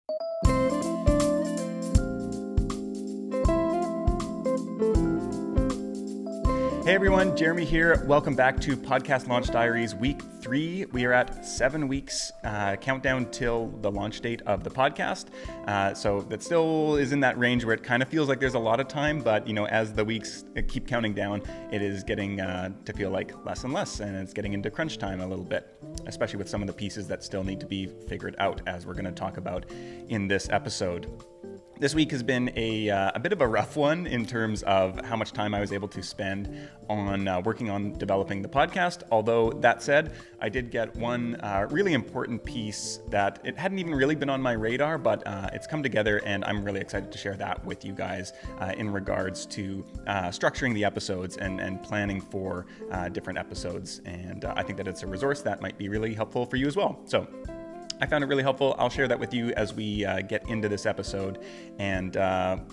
Hey everyone, Jeremy here. Welcome back to Podcast Launch Diaries Week 3. We are at 7 weeks countdown till the launch date of the podcast. So that still is in that range where it kind of feels like there's a lot of time, but as the weeks keep counting down, it is getting to feel like less and less, and it's getting into crunch time a little bit, especially with some of the pieces that still need to be figured out, as we're going to talk about in this episode. This week has been a bit of a rough one in terms of how much time I was able to spend on working on developing the podcast. Although that said, I did get one really important piece that it hadn't even really been on my radar, but it's come together, and I'm really excited to share that with you guys in regards to structuring the episodes and planning for different episodes. And I think that it's a resource that might be really helpful for you as well. So I found it really helpful. I'll share that with you as we get into this episode. And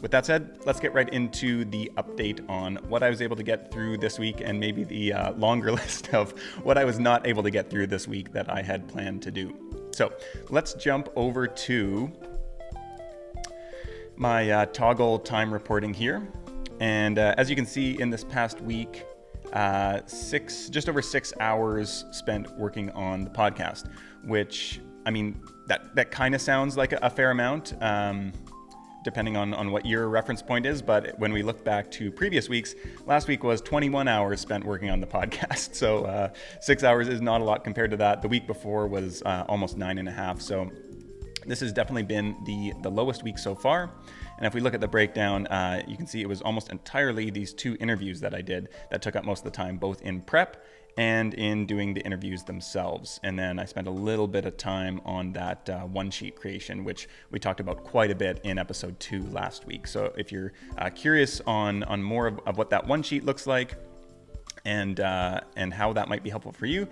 with that said, let's get right into the update on what I was able to get through this week, and maybe the longer list of what I was not able to get through this week that I had planned to do. So let's jump over to my toggle time reporting here. And as you can see, in this past week, just over 6 hours spent working on the podcast, which, I mean, that kind of sounds like a fair amount, depending on what your reference point is. But when we look back to previous weeks, last week was 21 hours spent working on the podcast. So 6 hours is not a lot compared to that. The week before was almost 9.5. So this has definitely been the lowest week so far. And if we look at the breakdown, you can see it was almost entirely these 2 interviews that I did that took up most of the time, both in prep and in doing the interviews themselves. And then I spent a little bit of time on that one sheet creation, which we talked about quite a bit in episode 2 last week. So if you're curious on more of what that one sheet looks like, and how that might be helpful for you,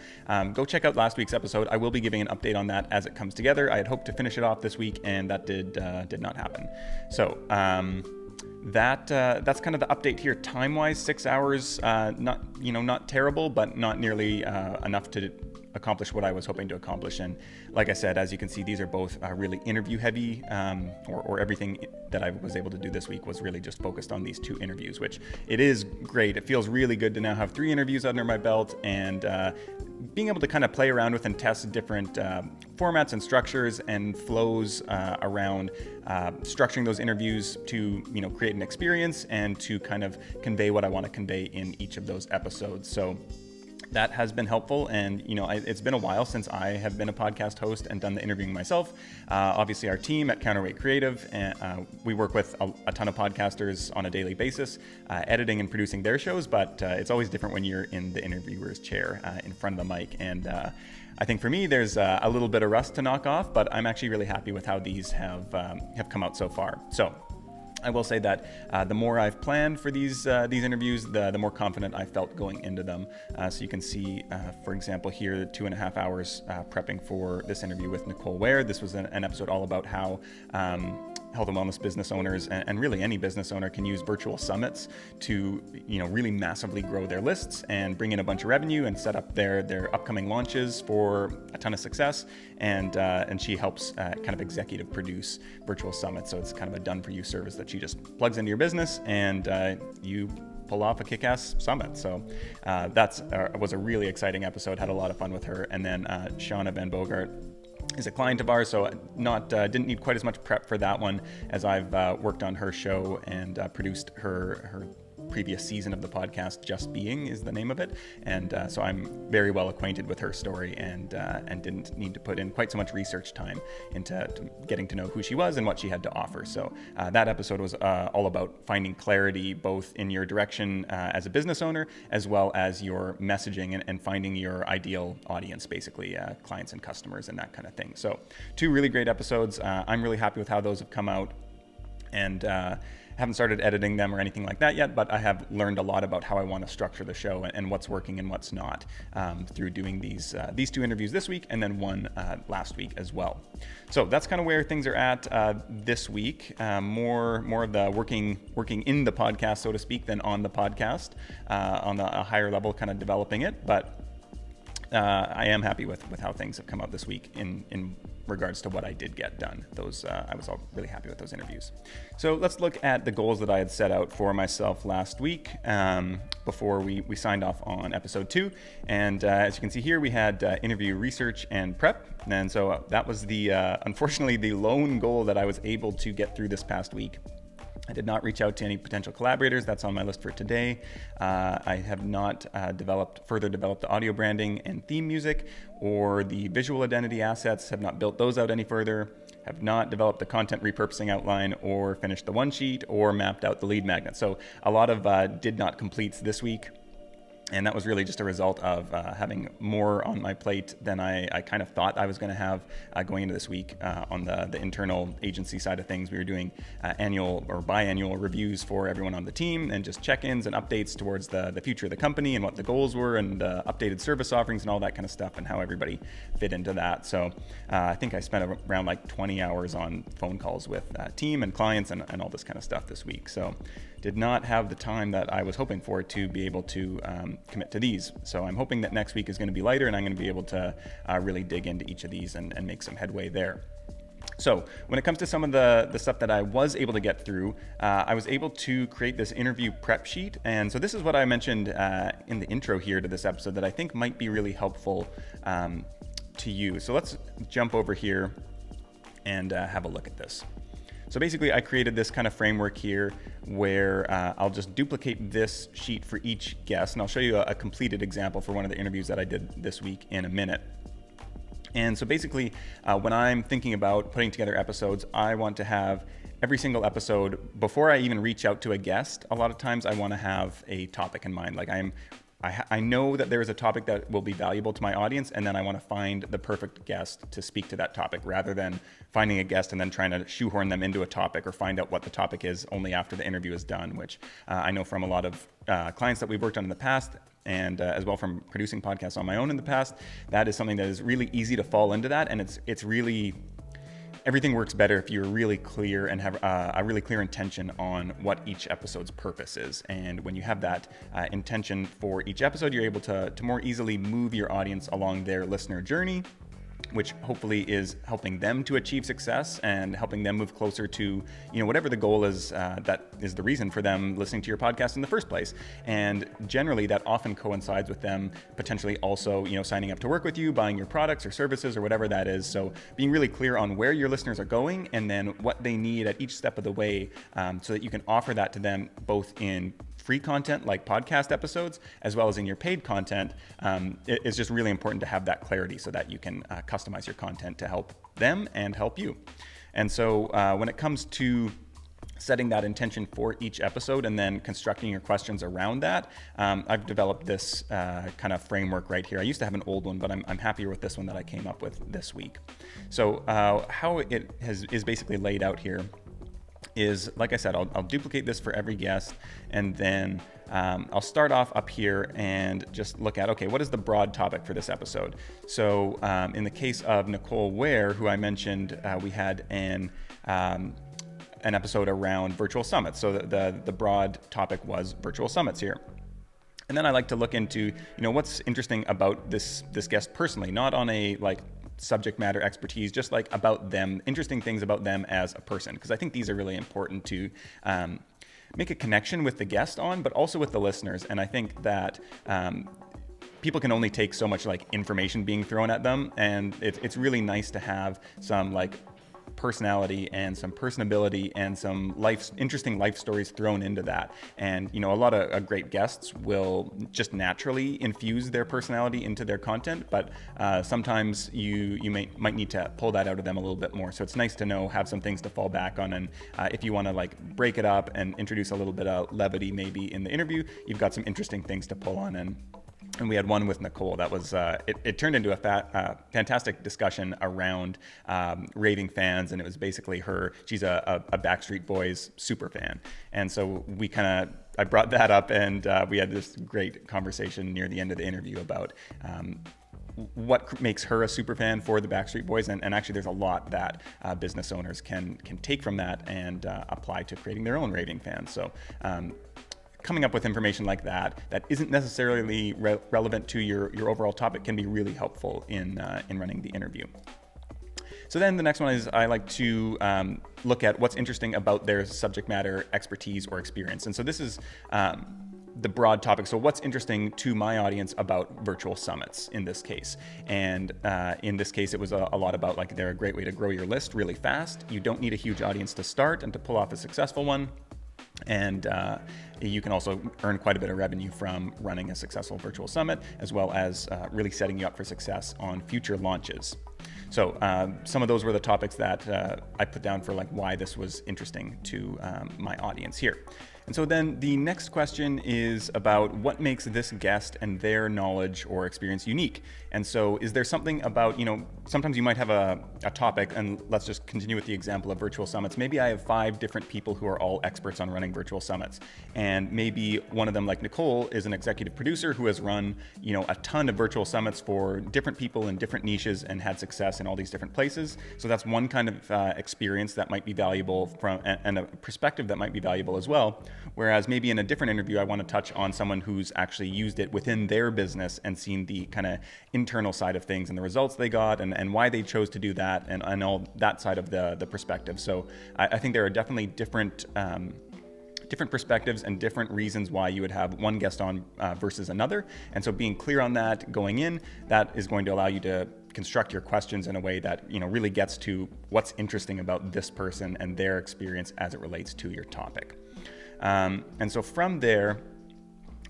go check out last week's episode. I will be giving an update on that as it comes together. I had hoped to finish it off this week, and that did not happen. So that's kind of the update here. Time-wise, 6 hours, not terrible, but not nearly enough to accomplish what I was hoping to accomplish. And like I said, as you can see, these are both really interview heavy, or everything that I was able to do this week was really just focused on these 2 interviews, which it is great. It feels really good to now have 3 interviews under my belt, and being able to kind of play around with and test different formats and structures and flows around structuring those interviews to create an experience and to kind of convey what I want to convey in each of those episodes. So that has been helpful, and it's been a while since I have been a podcast host and done the interviewing myself. Obviously, our team at Counterweight Creative, we work with a ton of podcasters on a daily basis, editing and producing their shows, but it's always different when you're in the interviewer's chair in front of the mic. And I think for me, there's a little bit of rust to knock off, but I'm actually really happy with how these have come out so far. So I will say that the more I've planned for these interviews, the more confident I felt going into them. So you can see, for example, here, 2.5 hours prepping for this interview with Nicole Ware. This was an episode all about how health and wellness business owners, and really any business owner, can use virtual summits to really massively grow their lists and bring in a bunch of revenue and set up their upcoming launches for a ton of success. And she helps kind of executive produce virtual summits. So it's kind of a done for you service that she just plugs into your business, and you pull off a kick-ass summit. So that was a really exciting episode. Had a lot of fun with her. And then Shauna Van Bogart is a client of ours, so didn't need quite as much prep for that one, as I've worked on her show and produced her previous season of the podcast. Just Being is the name of it, and so I'm very well acquainted with her story, and didn't need to put in quite so much research time into getting to know who she was and what she had to offer. So that episode was all about finding clarity both in your direction as a business owner, as well as your messaging and finding your ideal audience, basically clients and customers and that kind of thing. So 2 really great episodes. I'm really happy with how those have come out, and haven't started editing them or anything like that yet, but I have learned a lot about how I want to structure the show and what's working and what's not through doing these 2 interviews this week, and then one last week as well. So that's kind of where things are at this week. More of the working in the podcast, so to speak, than on the podcast, on a higher level, kind of developing it. But I am happy with how things have come out this week in regards to what I did get done. Those I was all really happy with those interviews. So let's look at the goals that I had set out for myself last week before we signed off on episode 2. And as you can see here, we had interview research and prep. And so that was the unfortunately the lone goal that I was able to get through this past week. I did not reach out to any potential collaborators. That's on my list for today. I have not further developed the audio branding and theme music or the visual identity assets, have not built those out any further, have not developed the content repurposing outline or finished the one sheet or mapped out the lead magnet. So a lot of did not completes this week. And that was really just a result of having more on my plate than I kind of thought I was going to have going into this week on the internal agency side of things. We were doing annual or biannual reviews for everyone on the team and just check-ins and updates towards the future of the company and what the goals were and updated service offerings and all that kind of stuff and how everybody fit into that. So I think I spent around like 20 hours on phone calls with team and clients and all this kind of stuff this week. So did not have the time that I was hoping for to be able to commit to these. So I'm hoping that next week is going to be lighter and I'm going to be able to really dig into each of these and make some headway there. So when it comes to some of the stuff that I was able to get through, I was able to create this interview prep sheet. And so this is what I mentioned in the intro here to this episode that I think might be really helpful to you. So let's jump over here and have a look at this. So basically I created this kind of framework here where I'll just duplicate this sheet for each guest, and I'll show you a completed example for one of the interviews that I did this week in a minute. And so basically when I'm thinking about putting together episodes, I want to have every single episode, before I even reach out to a guest, a lot of times I want to have a topic in mind. Like I know that there is a topic that will be valuable to my audience, and then I want to find the perfect guest to speak to that topic rather than finding a guest and then trying to shoehorn them into a topic or find out what the topic is only after the interview is done, which I know from a lot of clients that we've worked on in the past and as well from producing podcasts on my own in the past, that is something that is really easy to fall into that. And it's really, everything works better if you're really clear and have a really clear intention on what each episode's purpose is. And when you have that intention for each episode, you're able to more easily move your audience along their listener journey, which hopefully is helping them to achieve success and helping them move closer to, whatever the goal is, that is the reason for them listening to your podcast in the first place. And generally that often coincides with them potentially also, signing up to work with you, buying your products or services or whatever that is. So being really clear on where your listeners are going and then what they need at each step of the way, so that you can offer that to them both in free content like podcast episodes, as well as in your paid content. It's just really important to have that clarity so that you can customize your content to help them and help you. And so when it comes to setting that intention for each episode and then constructing your questions around that, I've developed this kind of framework right here. I used to have an old one, but I'm happier with this one that I came up with this week. So how it is basically laid out here is, like I said, I'll duplicate this for every guest, and then I'll start off up here and just look at, okay, what is the broad topic for this episode? So in the case of Nicole Ware, who I mentioned, we had an episode around virtual summits. So the broad topic was virtual summits here. And then I like to look into, what's interesting about this guest personally, not on a subject matter expertise, just about them, interesting things about them as a person, because I think these are really important to make a connection with the guest on, but also with the listeners. And I think that people can only take so much information being thrown at them, and it's really nice to have some personality and some personability and some interesting life stories thrown into that. And a lot of great guests will just naturally infuse their personality into their content, but sometimes you might need to pull that out of them a little bit more. So it's nice to have some things to fall back on, and if you want to break it up and introduce a little bit of levity maybe in the interview, you've got some interesting things to pull on. And we had one with Nicole that was, it turned into a fantastic discussion around raving fans. And it was basically she's a Backstreet Boys super fan. And so I brought that up, and we had this great conversation near the end of the interview about what makes her a super fan for the Backstreet Boys. And actually there's a lot that business owners can take from that and apply to creating their own raving fans. So coming up with information like that isn't necessarily relevant to your overall topic can be really helpful in running the interview. So then the next one is I like to look at what's interesting about their subject matter expertise or experience. And so this is the broad topic. So what's interesting to my audience about virtual summits in this case? And in this case, it was a lot about like they're a great way to grow your list really fast. You don't need a huge audience to start and to pull off a successful one. And you can also earn quite a bit of revenue from running a successful virtual summit, as well as really setting you up for success on future launches. So some of those were the topics that I put down for like why this was interesting to my audience here. And so then the next question is about what makes this guest and their knowledge or experience unique. And so is there something about, sometimes you might have a topic, and let's just continue with the example of virtual summits. Maybe I have 5 different people who are all experts on running virtual summits. And maybe one of them, like Nicole, is an executive producer who has run, a ton of virtual summits for different people in different niches and had success in all these different places. So that's one kind of experience that might be valuable and a perspective that might be valuable as well. Whereas maybe in a different interview, I want to touch on someone who's actually used it within their business and seen the kind of internal side of things and the results they got and why they chose to do that and all that side of the perspective. So I think there are definitely different perspectives and different reasons why you would have one guest on versus another. And so being clear on that going in, that is going to allow you to construct your questions in a way that really gets to what's interesting about this person and their experience as it relates to your topic. And so from there,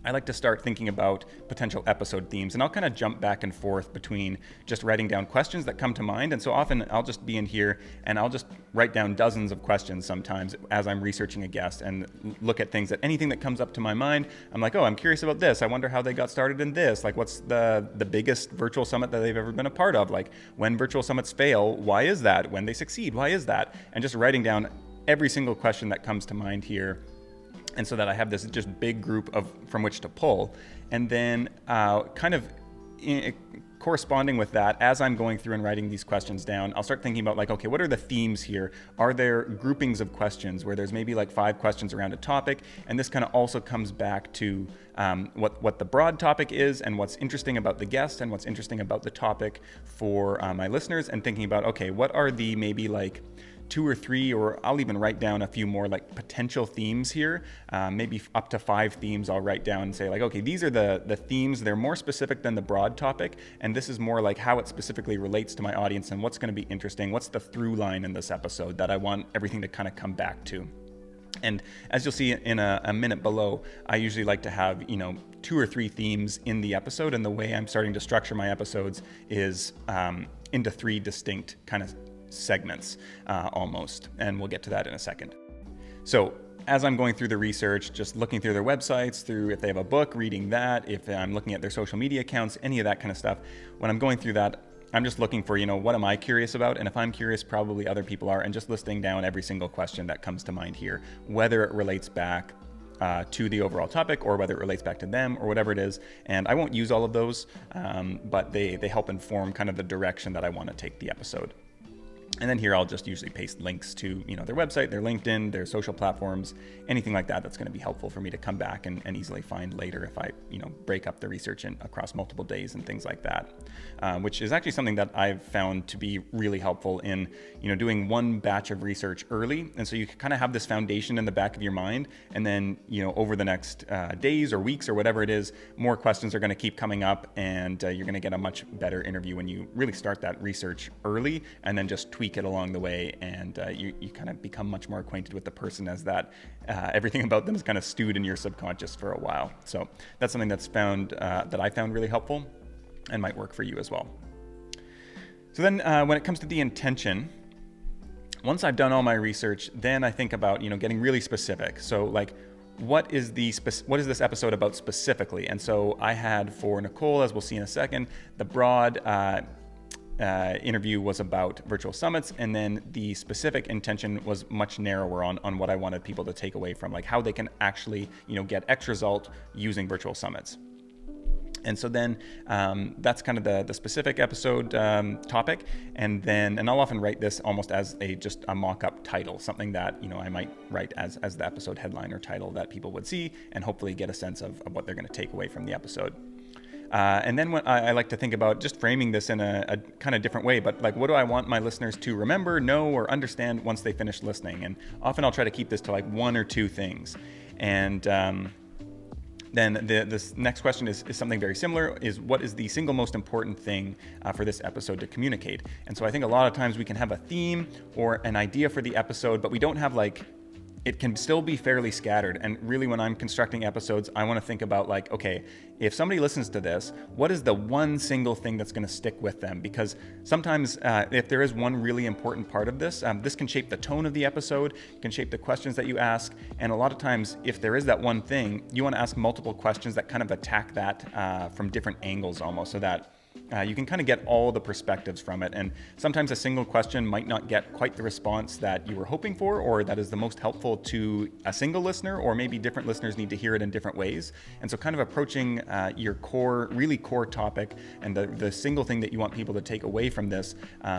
I like to start thinking about potential episode themes, and I'll kind of jump back and forth between just writing down questions that come to mind. And so often I'll just be in here and I'll just write down dozens of questions sometimes as I'm researching a guest and look at things, anything that comes up to my mind. I'm like, oh, I'm curious about this. I wonder how they got started in this. Like, what's the biggest virtual summit that they've ever been a part of? Like, when virtual summits fail, why is that? When they succeed, why is that? And just writing down every single question that comes to mind here. And so that I have this just big group from which to pull. And then corresponding with that, as I'm going through and writing these questions down, I'll start thinking about like, okay, what are the themes here? Are there groupings of questions where there's maybe like 5 questions around a topic? And this kind of also comes back to what the broad topic is and what's interesting about the guest and what's interesting about the topic for my listeners, and thinking about, okay, what are the maybe like 2 or 3, or I'll even write down a few more like potential themes here, maybe up to 5 themes I'll write down and say like, okay, these are the themes. They're more specific than the broad topic, and this is more like how it specifically relates to my audience and what's going to be interesting. What's the through line in this episode that I want everything to kind of come back to? And as you'll see in a minute below, I usually like to have, 2 or 3 themes in the episode, and the way I'm starting to structure my episodes is into 3 distinct kind of segments almost, and we'll get to that in a second. So as I'm going through the research, just looking through their websites, through if they have a book, reading that, if I'm looking at their social media accounts, any of that kind of stuff, when I'm going through that, I'm just looking for, what am I curious about? And if I'm curious, probably other people are, and just listing down every single question that comes to mind here, whether it relates back to the overall topic or whether it relates back to them or whatever it is. And I won't use all of those, but they help inform kind of the direction that I want to take the episode. And then here I'll just usually paste links to their website, their LinkedIn, their social platforms, anything like that that's going to be helpful for me to come back and easily find later if I break up the research across multiple days and things like that, which is actually something that I've found to be really helpful in doing one batch of research early. And so you kind of have this foundation in the back of your mind, and then over the next days or weeks or whatever it is, more questions are going to keep coming up, and you're going to get a much better interview when you really start that research early and then just tweak it along the way, and you kind of become much more acquainted with the person as that everything about them is kind of stewed in your subconscious for a while. So that's something that I found really helpful and might work for you as well. So then when it comes to the intention, once I've done all my research, then I think about getting really specific. So like, what is this episode about specifically? And so I had for Nicole, as we'll see in a second, the broad interview was about virtual summits, and then the specific intention was much narrower on what I wanted people to take away from, like how they can actually get X result using virtual summits. And so then that's kind of the specific episode topic. And I'll often write this almost as just a mock-up title, something that, I might write as the episode headline or title that people would see and hopefully get a sense of what they're going to take away from the episode. And then when I like to think about just framing this in a kind of different way, but like, what do I want my listeners to remember, know, or understand once they finish listening? And often I'll try to keep this to like one or two things. And then this next question is something very similar, is what is the single most important thing for this episode to communicate? And so I think a lot of times we can have a theme or an idea for the episode, but we don't have it can still be fairly scattered. And really when I'm constructing episodes, I want to think about okay, if somebody listens to this, what is the one single thing that's going to stick with them? Because sometimes if there is one really important part of this, this can shape the tone of the episode, can shape the questions that you ask. And a lot of times, if there is that one thing, you want to ask multiple questions that kind of attack that from different angles almost, so that you can kind of get all the perspectives from it. And sometimes a single question might not get quite the response that you were hoping for, or that is the most helpful to a single listener, or maybe different listeners need to hear it in different ways. And so kind of approaching your really core topic and the single thing that you want people to take away from this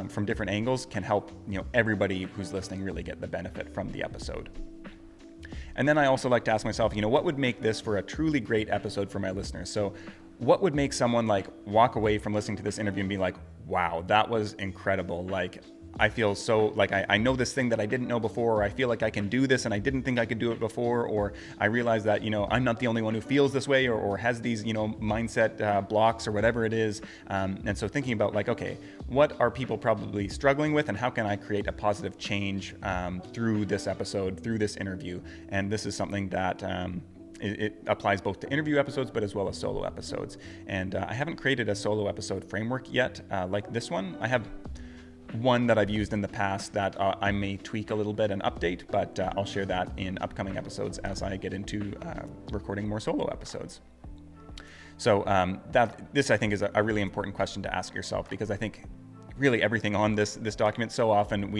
from different angles can help everybody who's listening really get the benefit from the episode. And then I also like to ask myself, what would make this for a truly great episode for my listeners? So what would make someone walk away from listening to this interview and be like, wow, that was incredible. I feel so I know this thing that I didn't know before, or I feel like I can do this and I didn't think I could do it before, or I realize that, I'm not the only one who feels this way or has these, mindset blocks or whatever it is. And so thinking about okay, what are people probably struggling with and how can I create a positive change through this episode, through this interview? And this is something that it applies both to interview episodes, but as well as solo episodes. And I haven't created a solo episode framework yet like this one. I have one that I've used in the past that I may tweak a little bit and update, but I'll share that in upcoming episodes as I get into recording more solo episodes. So this I think is a really important question to ask yourself, because I think really everything on this document, so often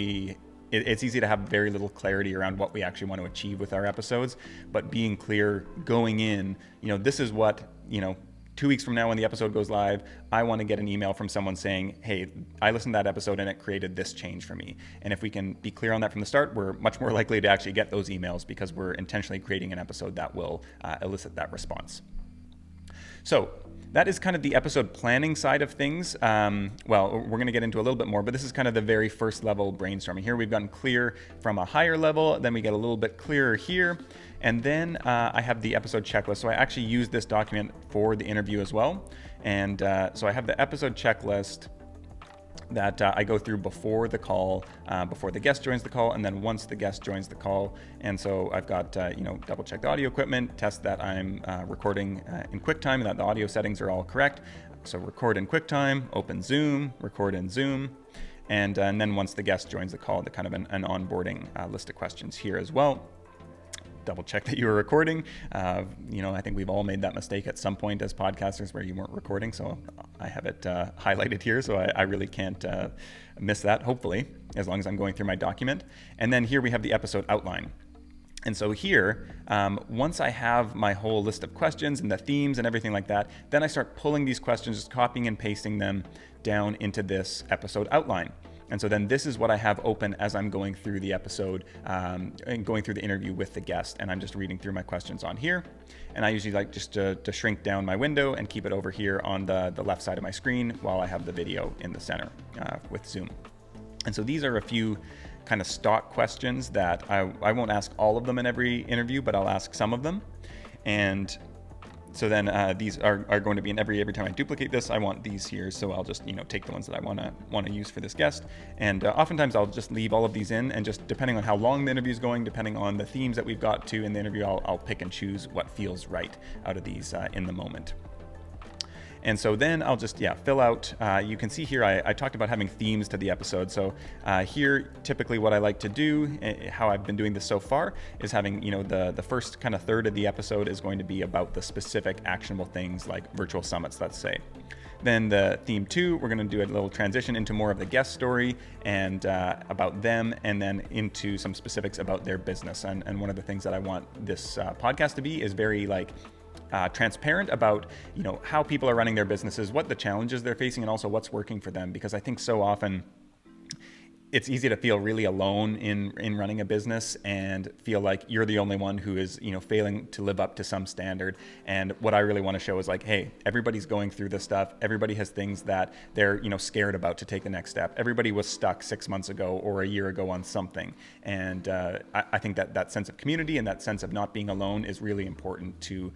it's easy to have very little clarity around what we actually want to achieve with our episodes, but being clear going in, this is what, 2 weeks from now when the episode goes live, I want to get an email from someone saying, hey, I listened to that episode and it created this change for me. And if we can be clear on that from the start, we're much more likely to actually get those emails because we're intentionally creating an episode that will elicit that response. So that is kind of the episode planning side of things. Well, we're going to get into a little bit more, but this is kind of the very first level brainstorming. Here we've gotten clear from a higher level, then we get a little bit clearer here, and then I have the episode checklist. So I actually use this document for the interview as well. And so I have the episode checklist that I go through before the call, before the guest joins the call, and then once the guest joins the call. And so I've got, double check the audio equipment, test that I'm recording in QuickTime and that the audio settings are all correct. So record in QuickTime, open Zoom, record in Zoom. And then once the guest joins the call, the kind of an onboarding list of questions here as well. Double check that you were recording. I think we've all made that mistake at some point as podcasters where you weren't recording. So I have it highlighted here. So I really can't miss that, hopefully, as long as I'm going through my document. And then here we have the episode outline. And so here, once I have my whole list of questions and the themes and everything like that, then I start pulling these questions, just copying and pasting them down into this episode outline. And so then this is what I have open as I'm going through the episode and going through the interview with the guest. And I'm just reading through my questions on here. And I usually like just to shrink down my window and keep it over here on the left side of my screen while I have the video in the center with Zoom. And so these are a few kind of stock questions that I won't ask all of them in every interview, but I'll ask some of them. And so then these are going to be in every time I duplicate this, I want these here. So I'll just take the ones that I want to use for this guest. And oftentimes I'll just leave all of these in, and just depending on how long the interview is going, depending on the themes that we've got to in the interview, I'll pick and choose what feels right out of these in the moment. And so then I'll just, fill out, you can see here, I talked about having themes to the episode. So here, typically what I like to do, how I've been doing this so far, is having, the first kind of third of the episode is going to be about the specific actionable things like virtual summits, let's say. Then the theme 2, we're going to do a little transition into more of the guest story and about them, and then into some specifics about their business. And one of the things that I want this podcast to be is very transparent about, how people are running their businesses, what the challenges they're facing, and also what's working for them. Because I think so often it's easy to feel really alone in running a business and feel like you're the only one who is, failing to live up to some standard. And what I really want to show is like, hey, everybody's going through this stuff. Everybody has things that they're, scared about to take the next step. Everybody was stuck 6 months ago or a year ago on something. And I think that sense of community and that sense of not being alone is really important to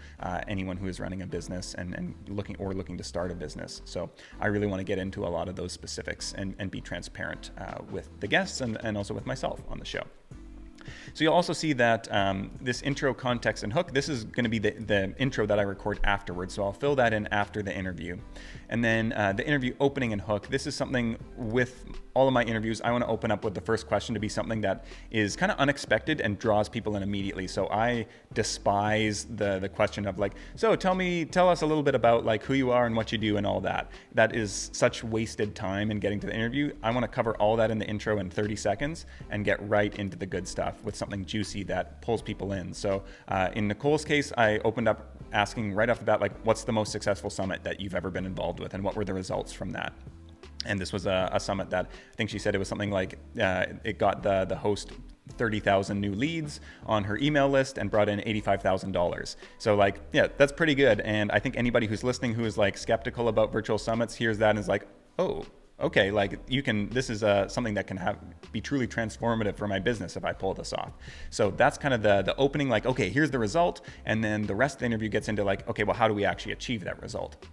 anyone who is running a business and looking to start a business. So I really want to get into a lot of those specifics and be transparent with the guests and also with myself on the show. So you'll also see that this intro, context, and hook, this is going to be the intro that I record afterwards. So I'll fill that in after the interview. And then the interview opening and hook, this is something with all of my interviews, I want to open up with the first question to be something that is kind of unexpected and draws people in immediately. So I despise the question of like, so tell us a little bit about like who you are and what you do and all that. That is such wasted time in getting to the interview. I want to cover all that in the intro in 30 seconds and get right into the good stuff with something juicy that pulls people in. So in Nicole's case, I opened up asking right off the bat, like, what's the most successful summit that you've ever been involved with and what were the results from that? And this was a summit that I think she said it was something like it got the host 30,000 new leads on her email list and brought in $85,000. So like, yeah, that's pretty good. And I think anybody who's listening who is like skeptical about virtual summits hears that and is like, oh, okay, like this is something that can be truly transformative for my business if I pull this off. So that's kind of the opening, like, okay, here's the result. And then the rest of the interview gets into like, okay, well, how do we actually achieve that result?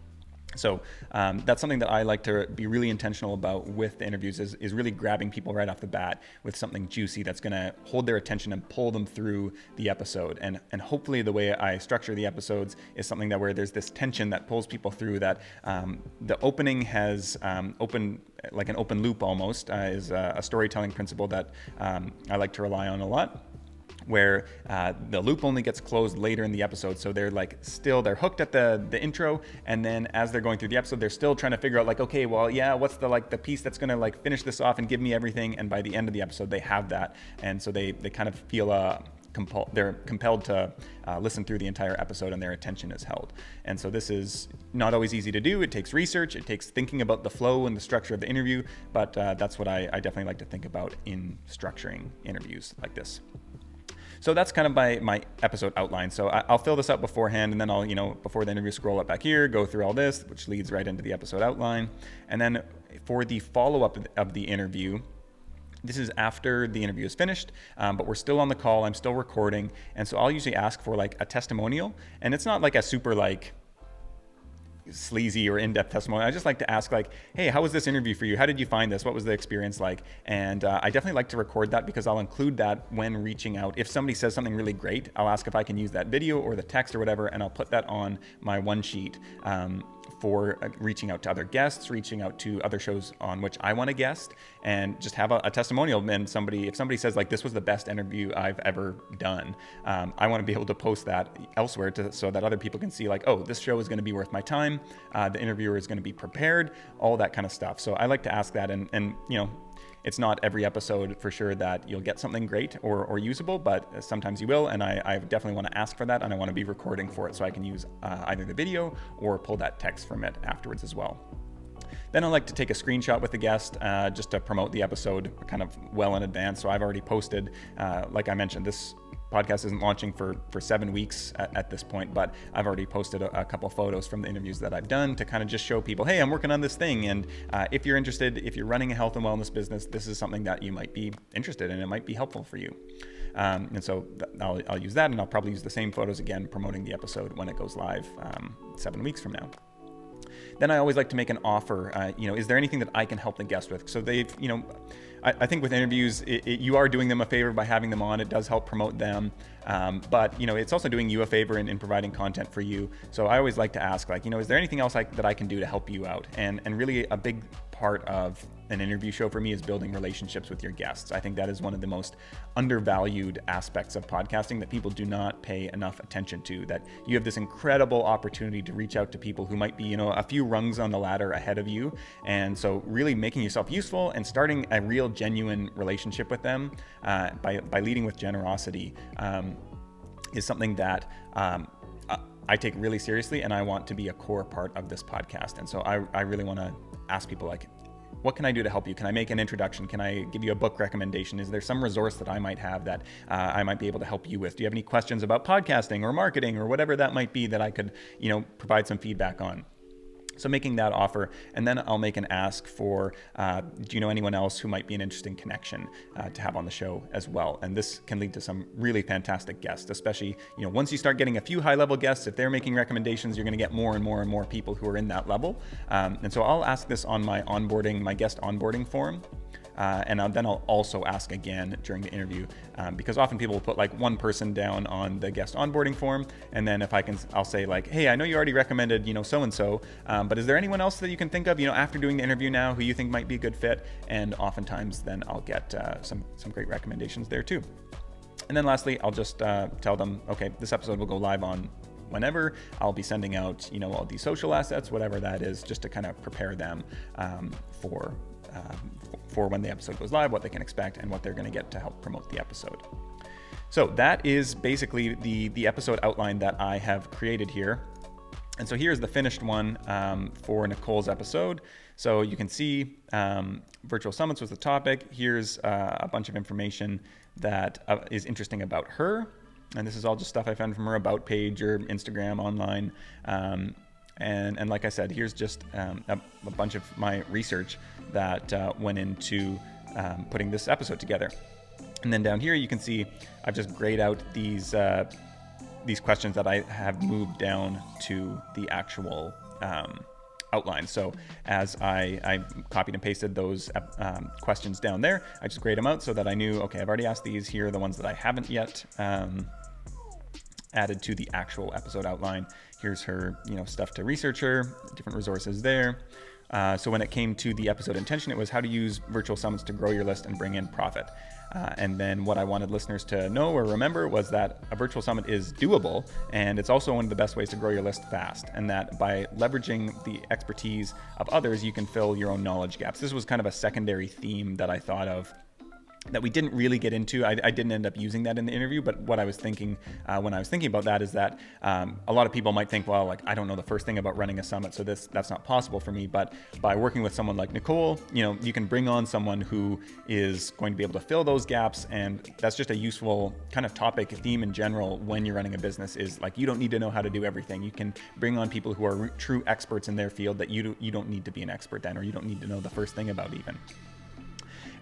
So that's something that I like to be really intentional about with the interviews is really grabbing people right off the bat with something juicy that's going to hold their attention and pull them through the episode. And hopefully the way I structure the episodes is something that where there's this tension that pulls people through, that the opening has like an open loop almost, is a storytelling principle that I like to rely on a lot, where the loop only gets closed later in the episode. So they're hooked at the intro, and then as they're going through the episode, they're still trying to figure out like, okay, well, yeah, what's the piece that's going to finish this off and give me everything. And by the end of the episode, they have that. And so they kind of feel they're compelled to listen through the entire episode and their attention is held. And so this is not always easy to do. It takes research. It takes thinking about the flow and the structure of the interview. But that's what I definitely like to think about in structuring interviews like this. So that's kind of my episode outline. So I'll fill this out beforehand, and then I'll, before the interview, scroll up back here, go through all this, which leads right into the episode outline. And then for the follow-up of the interview, this is after the interview is finished, but we're still on the call. I'm still recording. And so I'll usually ask for like a testimonial. And it's not like a super sleazy or in-depth testimony. I just like to ask like, hey, how was this interview for you? How did you find this? What was the experience like? And I definitely like to record that because I'll include that when reaching out. If somebody says something really great, I'll ask if I can use that video or the text or whatever, and I'll put that on my one sheet for reaching out to other guests, reaching out to other shows on which I want to guest, and just have a testimonial. And if somebody says like, this was the best interview I've ever done, I want to be able to post that elsewhere so that other people can see like, oh, this show is going to be worth my time. The interviewer is going to be prepared, all that kind of stuff. So I like to ask that, and it's not every episode for sure that you'll get something great or usable, but sometimes you will. And I definitely want to ask for that, and I want to be recording for it so I can use either the video or pull that text from it afterwards as well. Then I like to take a screenshot with the guest just to promote the episode kind of well in advance. So I've already posted, like I mentioned, this podcast isn't launching for 7 weeks at this point, but I've already posted a couple photos from the interviews that I've done to kind of just show people, hey, I'm working on this thing. And if you're interested, if you're running a health and wellness business, this is something that you might be interested in. It might be helpful for you. And so I'll use that, and I'll probably use the same photos again, promoting the episode when it goes live 7 weeks from now. Then I always like to make an offer. Is there anything that I can help the guest with? So I think with interviews, you are doing them a favor by having them on. It does help promote them. But it's also doing you a favor in providing content for you. So I always like to ask, is there anything else that I can do to help you out? And really a big part of an interview show for me is building relationships with your guests. I think that is one of the most undervalued aspects of podcasting that people do not pay enough attention to, that you have this incredible opportunity to reach out to people who might be, a few rungs on the ladder ahead of you. And so really making yourself useful and starting a real genuine relationship with them by leading with generosity is something that I take really seriously, and I want to be a core part of this podcast. And so I really want to ask people, like, what can I do to help you? Can I make an introduction? Can I give you a book recommendation? Is there some resource that I might have that I might be able to help you with? Do you have any questions about podcasting or marketing or whatever that might be that I could, provide some feedback on? So making that offer, and then I'll make an ask for, do you know anyone else who might be an interesting connection to have on the show as well? And this can lead to some really fantastic guests, especially, once you start getting a few high-level guests, if they're making recommendations, you're going to get more and more and more people who are in that level. And so I'll ask this on my guest onboarding form. And then I'll also ask again during the interview, because often people will put like one person down on the guest onboarding form, and then I'll say like, hey, I know you already recommended, so-and-so, but is there anyone else that you can think of, after doing the interview now who you think might be a good fit? And oftentimes then I'll get some great recommendations there too. And then lastly, I'll just tell them, okay, this episode will go live on whenever. I'll be sending out, all these social assets, whatever that is, just to kind of prepare them for when the episode goes live, what they can expect, and what they're going to get to help promote the episode. So that is basically the episode outline that I have created here. And so here's the finished one for Nicole's episode. So you can see virtual summits was the topic. Here's a bunch of information that is interesting about her. And this is all just stuff I found from her about page or Instagram online. And like I said, here's just a bunch of my research that went into putting this episode together. And then down here, you can see I've just grayed out these questions that I have moved down to the actual outline. So as I copied and pasted those questions down there, I just grayed them out so that I knew, okay, I've already asked these. Here are the ones that I haven't yet added to the actual episode outline. Here's her, stuff to research her, different resources there. So when it came to the episode intention, it was how to use virtual summits to grow your list and bring in profit. And then what I wanted listeners to know or remember was that a virtual summit is doable, and it's also one of the best ways to grow your list fast, and that by leveraging the expertise of others, you can fill your own knowledge gaps. This was kind of a secondary theme that I thought of that we didn't really get into. I didn't end up using that in the interview, but what I was thinking when I was thinking about that is that a lot of people might think, well, like, I don't know the first thing about running a summit, so that's not possible for me. But by working with someone like Nicole, you can bring on someone who is going to be able to fill those gaps, and that's just a useful kind of topic, theme in general when you're running a business, is like, you don't need to know how to do everything. You can bring on people who are true experts in their field that you don't need to be an expert then, or you don't need to know the first thing about even.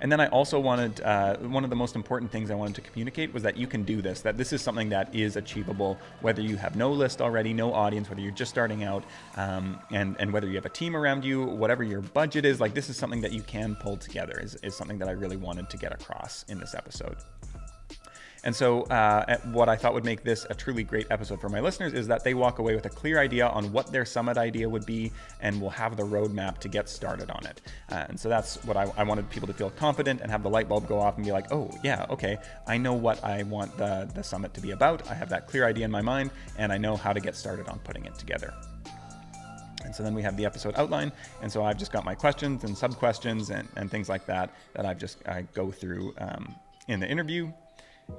And then I also wanted, one of the most important things I wanted to communicate was that you can do this, that this is something that is achievable, whether you have no list already, no audience, whether you're just starting out, and whether you have a team around you, whatever your budget is, like, this is something that you can pull together, is something that I really wanted to get across in this episode. And so what I thought would make this a truly great episode for my listeners is that they walk away with a clear idea on what their summit idea would be, and will have the roadmap to get started on it. And so that's what I wanted people to feel confident and have the light bulb go off and be like, oh yeah, okay, I know what I want the summit to be about. I have that clear idea in my mind, and I know how to get started on putting it together. And so then we have the episode outline. And so I've just got my questions and sub-questions and things like that I go through in the interview.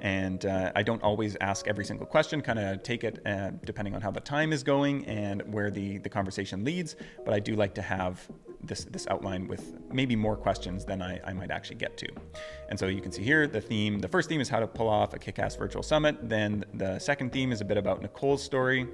And I don't always ask every single question, kind of take it depending on how the time is going and where the conversation leads. But I do like to have this outline with maybe more questions than I might actually get to. And so you can see here the theme. The first theme is how to pull off a kick-ass virtual summit. Then the second theme is a bit about Nicole's story.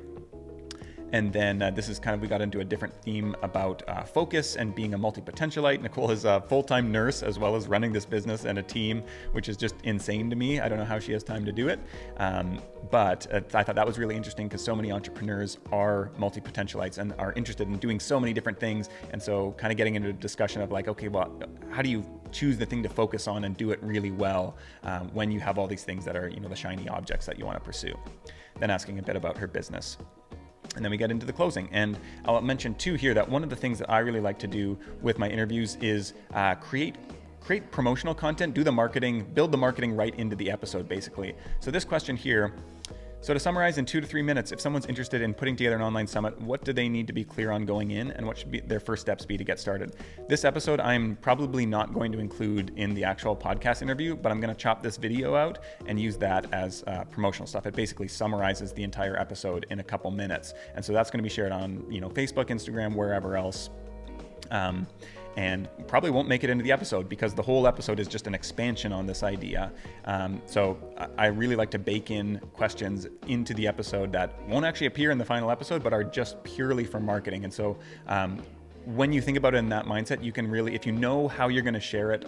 And then this is kind of, we got into a different theme about focus and being a multi-potentialite. Nicole is a full-time nurse as well as running this business and a team, which is just insane to me. I don't know how she has time to do it. But I thought that was really interesting because so many entrepreneurs are multi-potentialites and are interested in doing so many different things. And so kind of getting into a discussion of like, okay, well, how do you choose the thing to focus on and do it really well when you have all these things that are, the shiny objects that you want to pursue? Then asking a bit about her business. And then we get into the closing. And I'll mention too here that one of the things that I really like to do with my interviews is create promotional content, do the marketing, build the marketing right into the episode, basically. So this question here, So to summarize in 2 to 3 minutes, if someone's interested in putting together an online summit, what do they need to be clear on going in, and what should be their first steps be to get started? This episode I'm probably not going to include in the actual podcast interview, but I'm going to chop this video out and use that as promotional stuff. It basically summarizes the entire episode in a couple minutes. And so that's going to be shared on, Facebook, Instagram, wherever else. And probably won't make it into the episode because the whole episode is just an expansion on this idea. So I really like to bake in questions into the episode that won't actually appear in the final episode, but are just purely for marketing. And so when you think about it in that mindset, you can really, if you know how you're going to share it,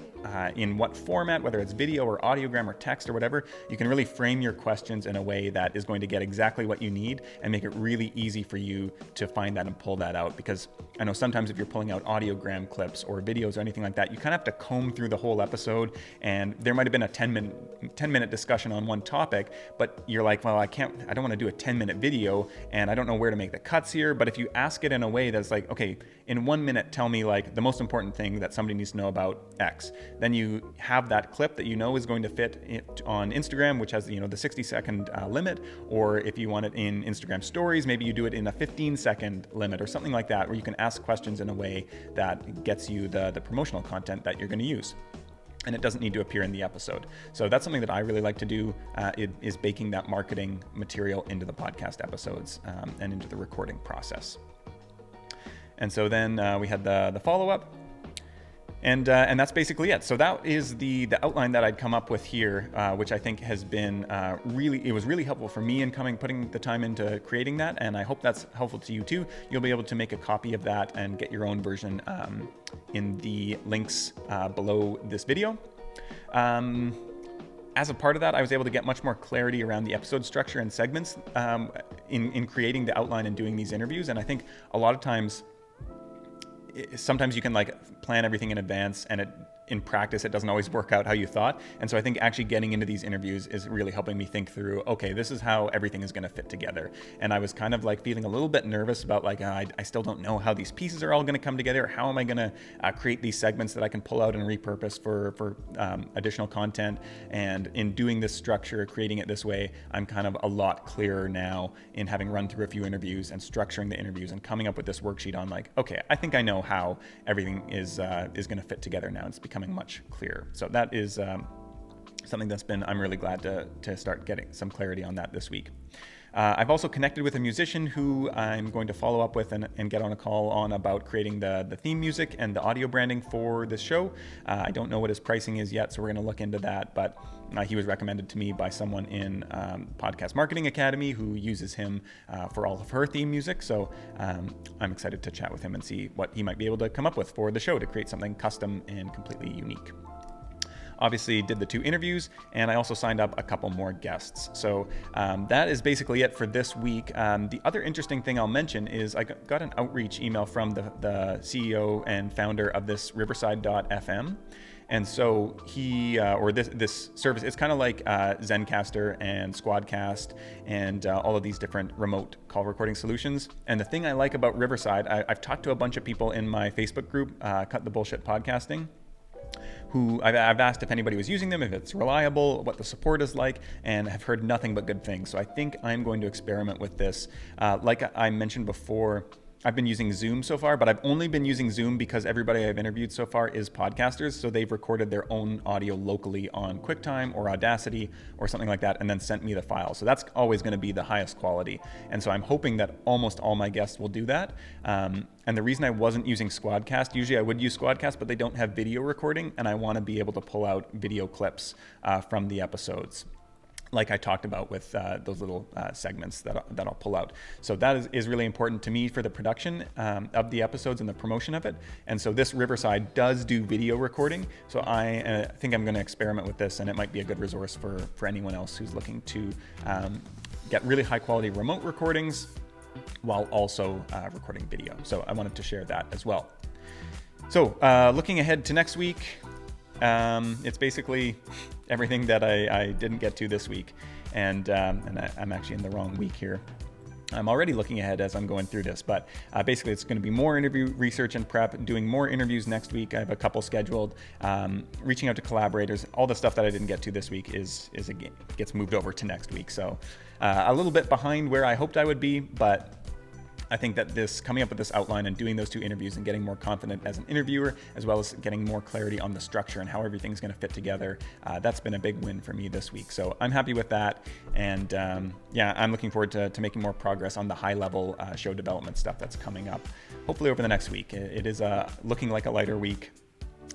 in what format, whether it's video or audiogram or text or whatever, you can really frame your questions in a way that is going to get exactly what you need and make it really easy for you to find that and pull that out. Because I know sometimes if you're pulling out audiogram clips or videos or anything like that, you kind of have to comb through the whole episode, and there might have been a 10-minute discussion on one topic, but you're like, well, I don't want to do a 10-minute video and I don't know where to make the cuts here. But if you ask it in a way that's like, okay, in 1 minute, tell me like the most important thing that somebody needs to know about X. Then you have that clip that is going to fit on Instagram, which has the 60-second limit. Or if you want it in Instagram stories, maybe you do it in a 15-second limit or something like that, where you can ask questions in a way that gets you the promotional content that you're going to use. And it doesn't need to appear in the episode. So that's something that I really like to do, is baking that marketing material into the podcast episodes and into the recording process. And so then we had the follow-up, and that's basically it. So that is the outline that I'd come up with here, which I think has been it was really helpful for me in putting the time into creating that, and I hope that's helpful to you too. You'll be able to make a copy of that and get your own version in the links below this video. As a part of that, I was able to get much more clarity around the episode structure and segments in creating the outline and doing these interviews. And I think a lot of times, sometimes you can plan everything in advance, and in practice it doesn't always work out how you thought. And so I think actually getting into these interviews is really helping me think through, okay, this is how everything is going to fit together. And I was kind of feeling a little bit nervous about I still don't know how these pieces are all going to come together. How am I going to create these segments that I can pull out and repurpose for additional content? And in doing this structure, creating it this way, I'm kind of a lot clearer now in having run through a few interviews and structuring the interviews and coming up with this worksheet on okay, I think I know how everything is going to fit together now. It's becoming much clearer. So that is something I'm really glad to start getting some clarity on that this week. I've also connected with a musician who I'm going to follow up with and get on a call on about creating the theme music and the audio branding for this show. I don't know what his pricing is yet, so we're going to look into that, but he was recommended to me by someone in Podcast Marketing Academy who uses him for all of her theme music. So I'm excited to chat with him and see what he might be able to come up with for the show to create something custom and completely unique. Obviously did the 2 interviews, and I also signed up a couple more guests. So that is basically it for this week. The other interesting thing I'll mention is I got an outreach email from the CEO and founder of this Riverside.fm. And so this service, it's kind of like Zencaster and Squadcast and all of these different remote call recording solutions. And the thing I like about Riverside, I've talked to a bunch of people in my Facebook group, Cut the Bullshit Podcasting, who I've asked if anybody was using them, if it's reliable, what the support is like, and have heard nothing but good things. So I think I'm going to experiment with this. Like I mentioned before, I've been using Zoom so far, but I've only been using Zoom because everybody I've interviewed so far is podcasters. So they've recorded their own audio locally on QuickTime or Audacity or something like that, and then sent me the file. So that's always going to be the highest quality. And so I'm hoping that almost all my guests will do that. And the reason I wasn't using Squadcast, usually I would use Squadcast, but they don't have video recording, and I want to be able to pull out video clips from the episodes, like I talked about with those little segments that I'll pull out. So that is really important to me for the production of the episodes and the promotion of it. And so this Riverside does do video recording. So I think I'm going to experiment with this, and it might be a good resource for anyone else who's looking to get really high quality remote recordings while also recording video. So I wanted to share that as well. So looking ahead to next week, it's basically everything that I didn't get to this week, and I'm actually in the wrong week here. I'm already looking ahead as I'm going through this, but basically it's going to be more interview research and prep, doing more interviews next week. I have a couple scheduled, reaching out to collaborators. All the stuff that I didn't get to this week gets moved over to next week. So a little bit behind where I hoped I would be, but I think that coming up with this outline and doing those 2 interviews and getting more confident as an interviewer, as well as getting more clarity on the structure and how everything's going to fit together, that's been a big win for me this week. So I'm happy with that. And I'm looking forward to making more progress on the high level show development stuff that's coming up, hopefully over the next week. It is looking like a lighter week.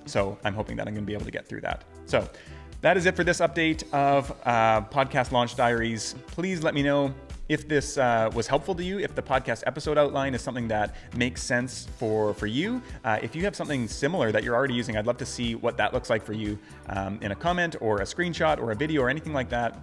So I'm hoping that I'm going to be able to get through that. So that is it for this update of Podcast Launch Diaries. Please let me know if this was helpful to you, if the podcast episode outline is something that makes sense for you. If you have something similar that you're already using, I'd love to see what that looks like for you in a comment or a screenshot or a video or anything like that.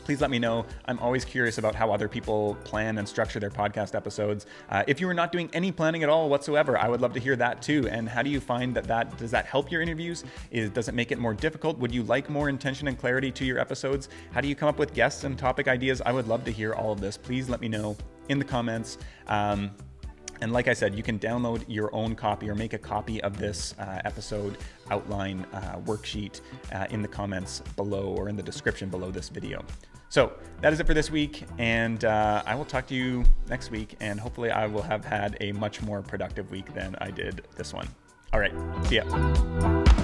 Please let me know. I'm always curious about how other people plan and structure their podcast episodes. If you are not doing any planning at all whatsoever, I would love to hear that too. And how do you find does that help your interviews? Does it make it more difficult? Would you like more intention and clarity to your episodes? How do you come up with guests and topic ideas? I would love to hear all of this. Please let me know in the comments. And like I said, you can download your own copy or make a copy of this episode outline worksheet in the comments below or in the description below this video. So that is it for this week, and I will talk to you next week, and hopefully I will have had a much more productive week than I did this one. All right, see ya.